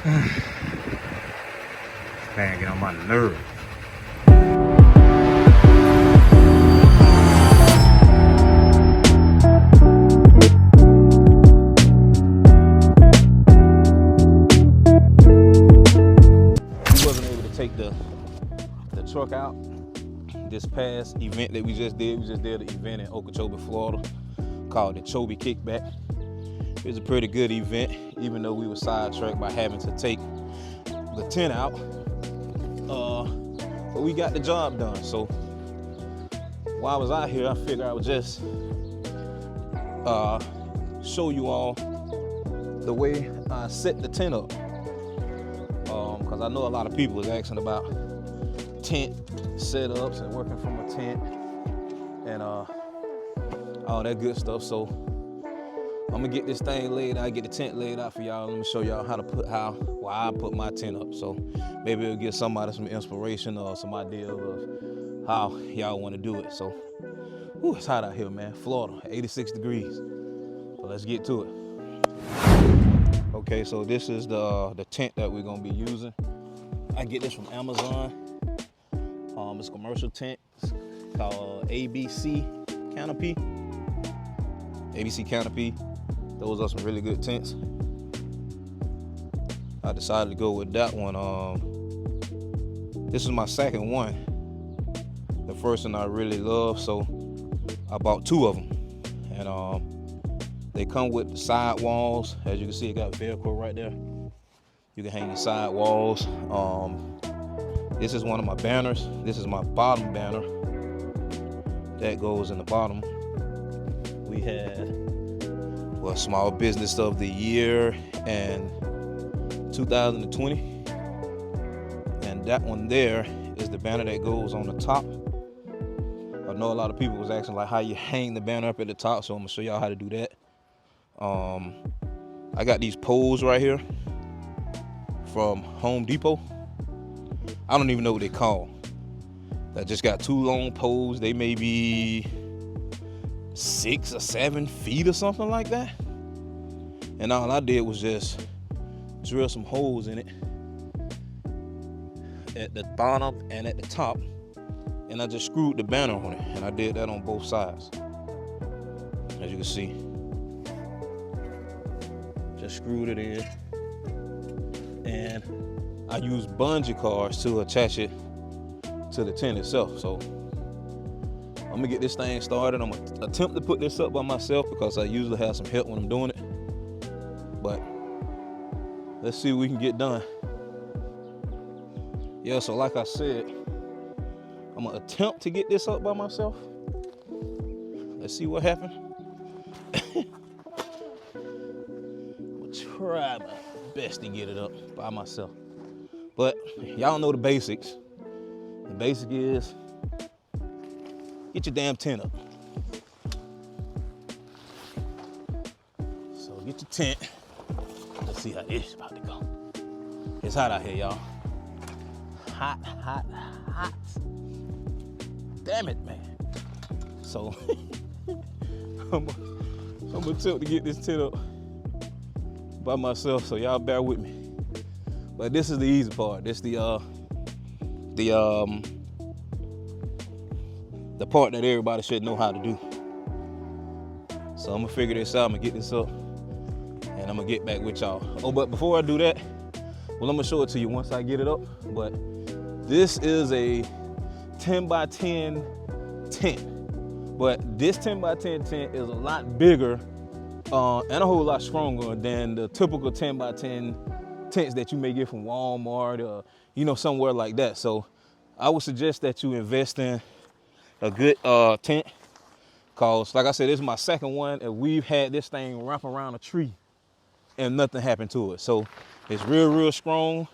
Man, get on my nerves. We wasn't able to take the truck out this past event that we just did. We just did an event in Okeechobee, Florida, called the Chobee Kickback. It was a pretty good event, even though we were sidetracked by having to take the tent out. But we got the job done. So while I was out here, I figured I would just show you all the way I set the tent up. Because I know a lot of people is asking about tent setups and working from a tent and all that good stuff. So I'm gonna get this thing laid out, get the tent laid out for y'all. Let me show y'all how I put my tent up. So maybe it'll give somebody some inspiration or some idea of how y'all want to do it. So, it's hot out here, man. Florida, 86 degrees. So let's get to it. Okay, so this is the tent that we're gonna be using. I get this from Amazon. It's a commercial tent. It's called ABC Canopy. ABC Canopy. Those are some really good tents. I decided to go with that one. This is my second one. The first one I really love, so I bought two of them. And they come with the side walls. As you can see, it got Velcro right there. You can hang your side walls. This is one of my banners. This is my bottom banner. That goes in the bottom. We had Small Business of the Year and 2020. And that one there is the banner that goes on the top. I know a lot of people was asking like how you hang the banner up at the top, so I'm gonna show y'all how to do that. I got these poles right here from Home Depot. I don't even know what they call. I just got two long poles. They may be 6 or 7 feet or something like that. And all I did was just drill some holes in it at the bottom and at the top, and I just screwed the banner on it, and I did that on both sides. As you can see, just screwed it in, and I used bungee cords to attach it to the tent itself. So I'm gonna get this thing started. I'm gonna attempt to put this up by myself because I usually have some help when I'm doing it. But let's see what we can get done. Yeah, so like I said, I'm gonna attempt to get this up by myself. Let's see what happens. I'll try my best to get it up by myself. But y'all know the basics. The basic is get your damn tent up. So get your tent. Let's see how this is about to go. It's hot out here, y'all. Hot, hot, hot. Damn it, man. So I'm gonna attempt to get this tent up by myself, so y'all bear with me. But this is the easy part. This the part that everybody should know how to do. So I'm gonna figure this out. I'm gonna get this up, and I'm gonna get back with y'all. Oh, but before I do that, well, I'm gonna show it to you once I get it up. But this is a 10 by 10 tent. But this 10 by 10 tent is a lot bigger and a whole lot stronger than the typical 10 by 10 tents that you may get from Walmart or somewhere like that. So I would suggest that you invest in a good tent, cause like I said, this is my second one, and we've had this thing wrap around a tree and nothing happened to it. So it's real strong,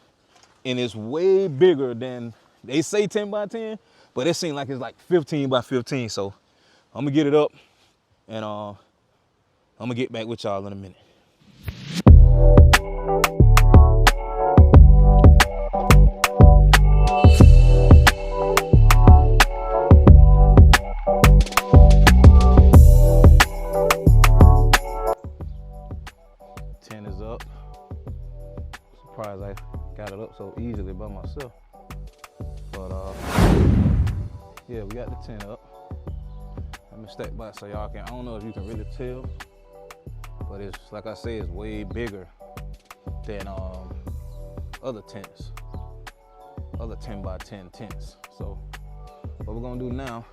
and it's way bigger than they say 10 by 10, but it seems like it's like 15 by 15. So I'm gonna get it up, and I'm gonna get back with y'all in a minute. surprised I got it up so easily by myself. But yeah, we got the tent up. Let me step back so y'all can, I don't know if you can really tell, but it's, like I say, it's way bigger than other tents, other 10 by 10 tents. So what we're gonna do now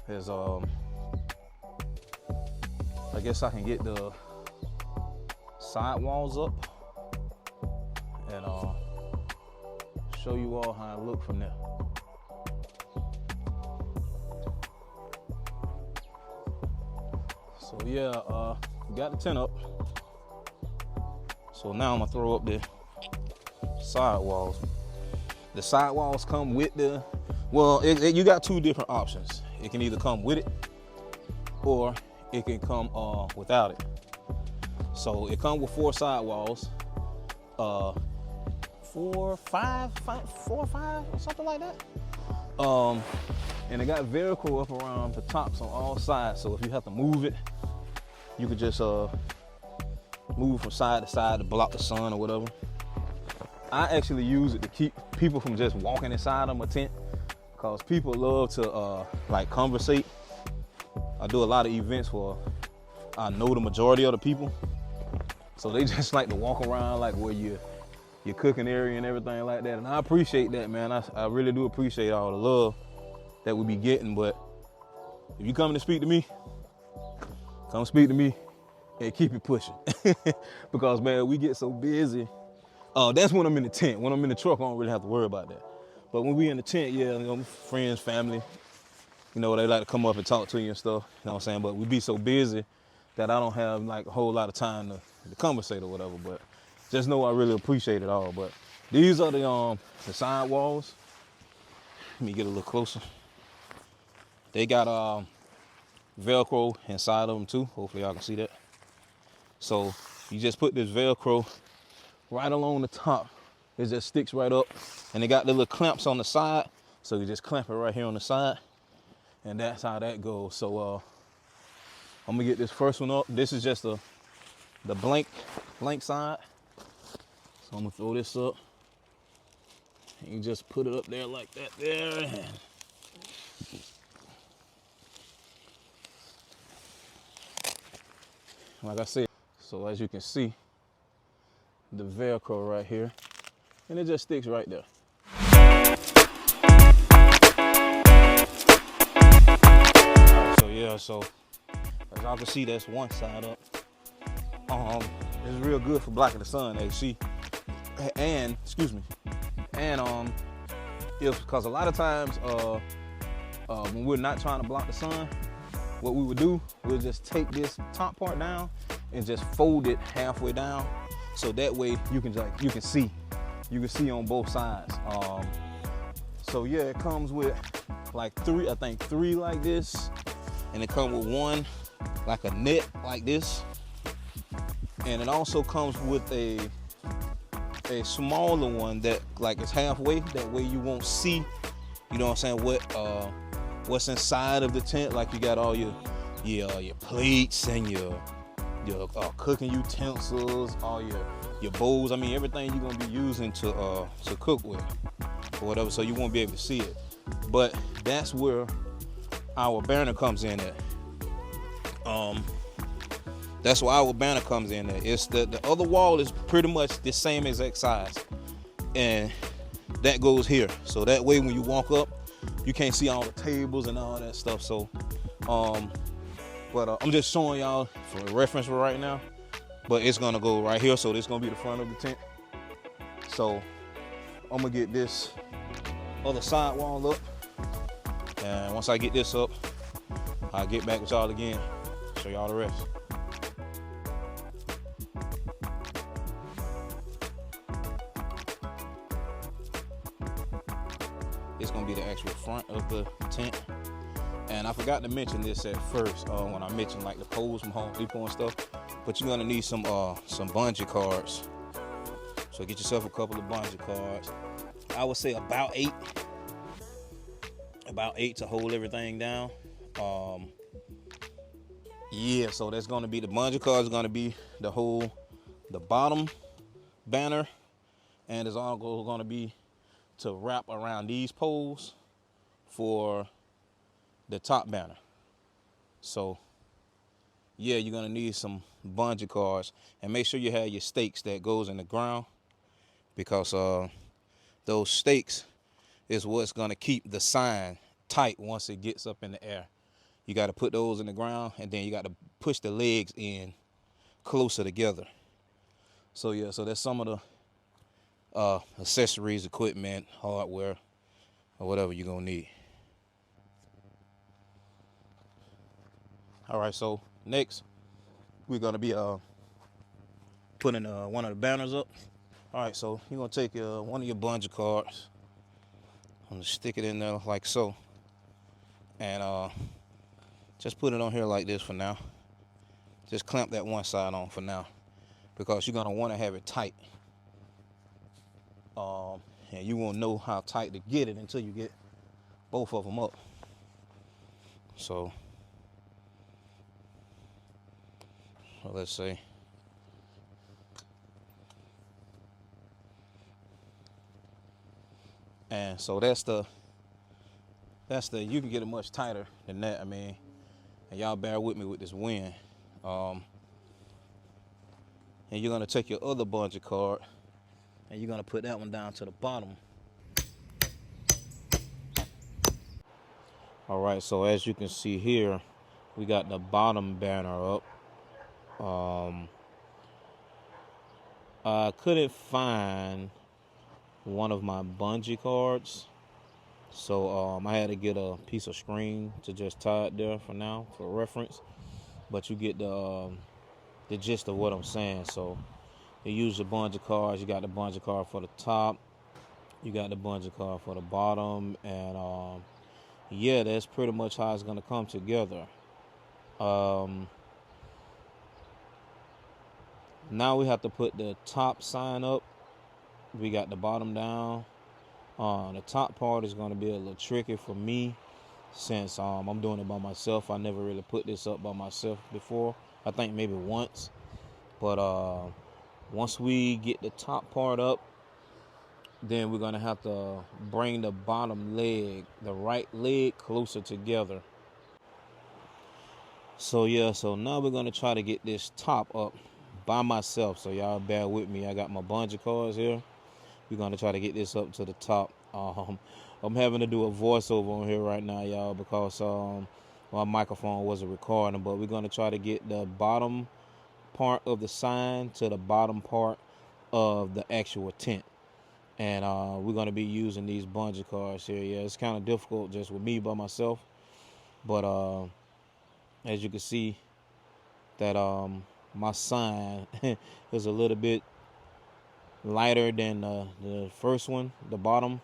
is I guess I can get the side walls up and show you all how it look from there. So yeah, got the tent up. So now I'm gonna throw up the side walls. The side walls come with the, well, you got two different options. It can either come with it or it can come without it. So it comes with 4 side walls, 4 or 5, or something like that. And it got Velcro up around the tops on all sides. So if you have to move it, you could just move from side to side to block the sun or whatever. I actually use it to keep people from just walking inside of my tent, because people love to like conversate. I do a lot of events where I know the majority of the people, so they just like to walk around like where your cooking area and everything like that. And I appreciate that, man. I really do appreciate all the love that we be getting. But if you coming to speak to me, come speak to me and keep it pushing. Because man, we get so busy. That's when I'm in the tent. When I'm in the truck, I don't really have to worry about that. But when we in the tent, yeah, you know, friends, family, you know, they like to come up and talk to you and stuff. You know what I'm saying? But we be so busy that I don't have like a whole lot of time to conversate or whatever. But just know I really appreciate it all. But these are the side walls. Let me get a little closer. They got Velcro inside of them too. Hopefully y'all can see that. So you just put this Velcro right along the top. It just sticks right up. And they got the little clamps on the side. So you just clamp it right here on the side. And that's how that goes. So I'm gonna get this first one up. This is just the blank side. So I'm gonna throw this up. And you just put it up there like that there. Like I said, so as you can see, the Velcro right here, and it just sticks right there. Alright, so yeah, so as y'all can see, that's one side up. It's real good for blocking the sun, as you see. And excuse me, and because a lot of times when we're not trying to block the sun, what we would do, we'll just take this top part down and just fold it halfway down, so that way you can see on both sides. So yeah, it comes with like 3, I think 3 like this, and it comes with 1 like a net like this, and it also comes with a smaller one that like is halfway. That way you won't see, you know what I'm saying, what's inside of the tent. Like you got all your plates and your cooking utensils, all your bowls. I mean, everything you're gonna be using to cook with or whatever. So you won't be able to see it. But that's where our banner comes in at. That's why our banner comes in there. It's the other wall is pretty much the same exact size, and that goes here. So that way when you walk up, you can't see all the tables and all that stuff. So, but I'm just showing y'all for reference for right now. But it's gonna go right here. So this gonna be the front of the tent. So I'm gonna get this other side wall up, and once I get this up, I'll get back with y'all again, show y'all the rest. It's gonna be the actual front of the tent. And I forgot to mention this at first when I mentioned like the poles from Home Depot and stuff. But you're gonna need some bungee cords. So get yourself a couple of bungee cords. I would say about 8 to hold everything down. Yeah, so that's gonna be the bungee cords. Gonna be the bottom banner, And it's all going to be to wrap around these poles for the top banner. So yeah, you're gonna need some bungee cords, and make sure you have your stakes that goes in the ground, because those stakes is what's gonna keep the sign tight once it gets up in the air. You got to put those in the ground, and then you got to push the legs in closer together. So yeah, so that's some of the accessories, equipment, hardware, or whatever you're gonna need. All right, so next we're gonna be putting one of the banners up. All right, so you're gonna take one of your bungee cords, I'm gonna stick it in there like so, and just put it on here like this for now. Just clamp that one side on for now, because you're gonna want to have it tight, and you won't know how tight to get it until you get both of them up. So let's see. And so that's the you can get it much tighter than that. I mean, and y'all bear with me with this wind. And you're gonna take your other bungee cord and you're gonna put that one down to the bottom. All right, so as you can see here, we got the bottom banner up. I couldn't find one of my bungee cords, so I had to get a piece of string to just tie it there for now for reference. But you get the gist of what I'm saying. So you use your bungee cords. You got the bungee cord for the top, you got the bungee cord for the bottom, and yeah, that's pretty much how it's gonna come together. Now we have to put the top sign up. We got the bottom down. The top part is going to be a little tricky for me, since I'm doing it by myself. I never really put this up by myself before. I think maybe once. But once we get the top part up, then we're going to have to bring the bottom leg, the right leg, closer together. So yeah, so now we're going to try to get this top up by myself. So y'all bear with me. I got my bungee cords here. We're going to try to get this up to the top. I'm having to do a voiceover on here right now, y'all, because my microphone wasn't recording. But we're going to try to get the bottom part of the sign to the bottom part of the actual tent. And we're going to be using these bungee cords here. Yeah, it's kind of difficult just with me by myself. But as you can see, that my sign is a little bit lighter than the first one, the bottom.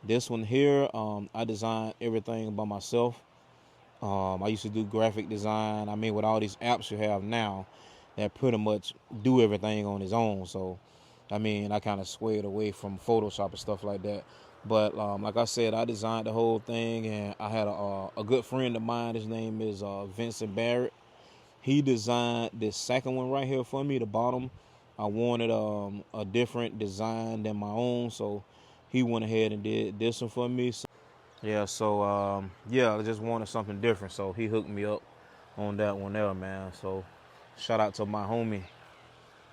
This one here, I designed everything by myself. I used to do graphic design. I mean, with all these apps you have now, that pretty much do everything on its own. So, I mean, I kind of swayed away from Photoshop and stuff like that. But like I said, I designed the whole thing, and I had a good friend of mine. His name is Vincent Barrett. He designed this second one right here for me, the bottom. I wanted a different design than my own, so he went ahead and did this one for me. So, yeah, so yeah, I just wanted something different, so he hooked me up on that one there, man. So shout out to my homie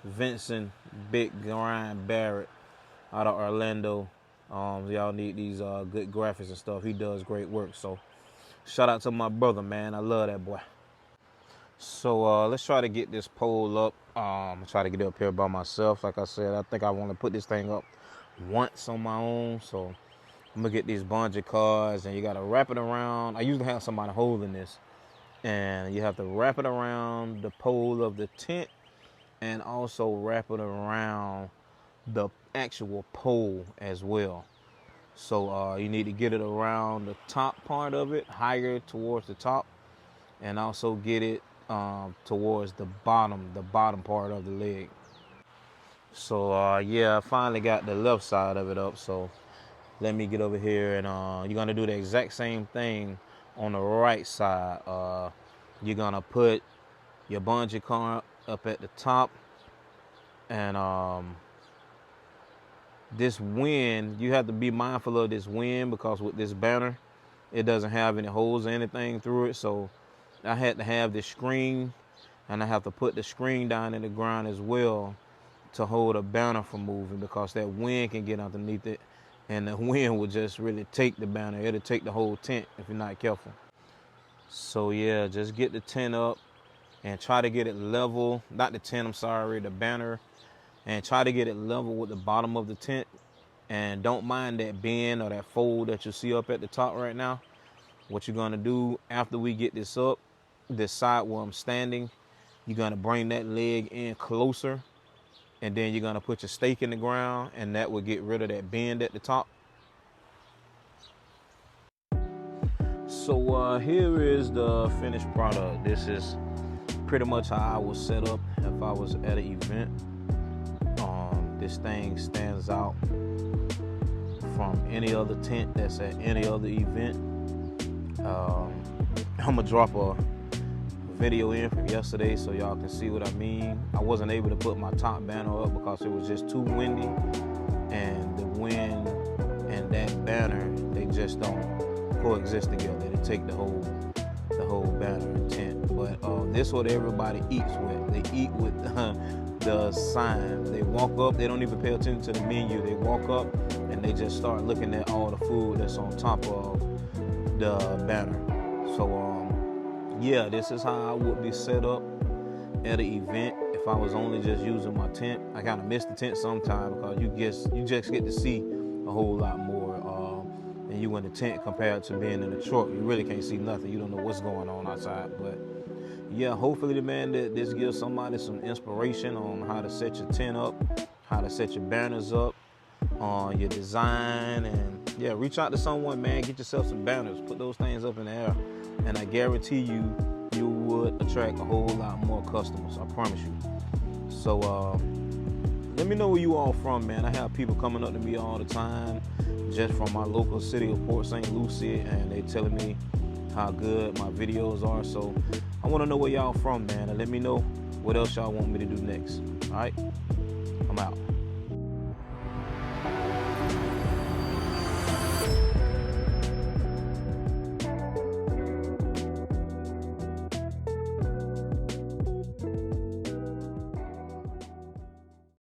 Vincent Big Grind Barrett out of Orlando. Y'all need these good graphics and stuff. He does great work. So shout out to my brother, man. I love that boy. So let's try to get this pole up. Try to get it up here by myself. Like I said, I think I want to put this thing up once on my own. So I'm gonna get these bungee cords, and you gotta wrap it around. I usually have somebody holding this, and you have to wrap it around the pole of the tent, and also wrap it around the actual pole as well. So you need to get it around the top part of it, higher towards the top, and also get it towards the bottom part of the leg. So yeah, I finally got the left side of it up. So let me get over here, and you're gonna do the exact same thing on the right side. You're gonna put your bungee cord up at the top, and this wind, you have to be mindful of this wind, because with this banner, it doesn't have any holes or anything through it. So I had to have this screen, and I have to put the screen down in the ground as well to hold a banner from moving, because that wind can get underneath it, and the wind will just really take the banner. It'll take the whole tent if you're not careful. So yeah, just get the tent up and try to get it level. Not the tent, I'm sorry, the banner. And try to get it level with the bottom of the tent. And don't mind that bend or that fold that you see up at the top right now. What you're gonna do after we get this up, this side where I'm standing, you're gonna bring that leg in closer, and then you're gonna put your stake in the ground, and that will get rid of that bend at the top. So here is the finished product. This is pretty much how I would set up if I was at an event. This thing stands out from any other tent that's at any other event. I'm gonna drop a video in from yesterday so y'all can see what I mean. I wasn't able to put my top banner up because it was just too windy, and the wind and that banner, they just don't coexist together. They take the whole banner and tent. But this is what everybody eats with. They eat with the sign. They walk up, they don't even pay attention to the menu. They walk up and they just start looking at all the food that's on top of the banner. So yeah, this is how I would be set up at an event if I was only just using my tent. I kind of miss the tent sometimes because you just get to see a whole lot more than you in the tent compared to being in the truck. You really can't see nothing. You don't know what's going on outside. But yeah, hopefully, man, that this gives somebody some inspiration on how to set your tent up, how to set your banners up, on your design, and yeah, reach out to someone, man. Get yourself some banners. Put those things up in the air, and I guarantee you would attract a whole lot more customers. I promise you. So let me know where you all from, man. I have people coming up to me all the time, just from my local city of Port St. Lucie, and they telling me how good my videos are. So I want to know where y'all from, man, and let me know what else y'all want me to do next. All right, I'm out.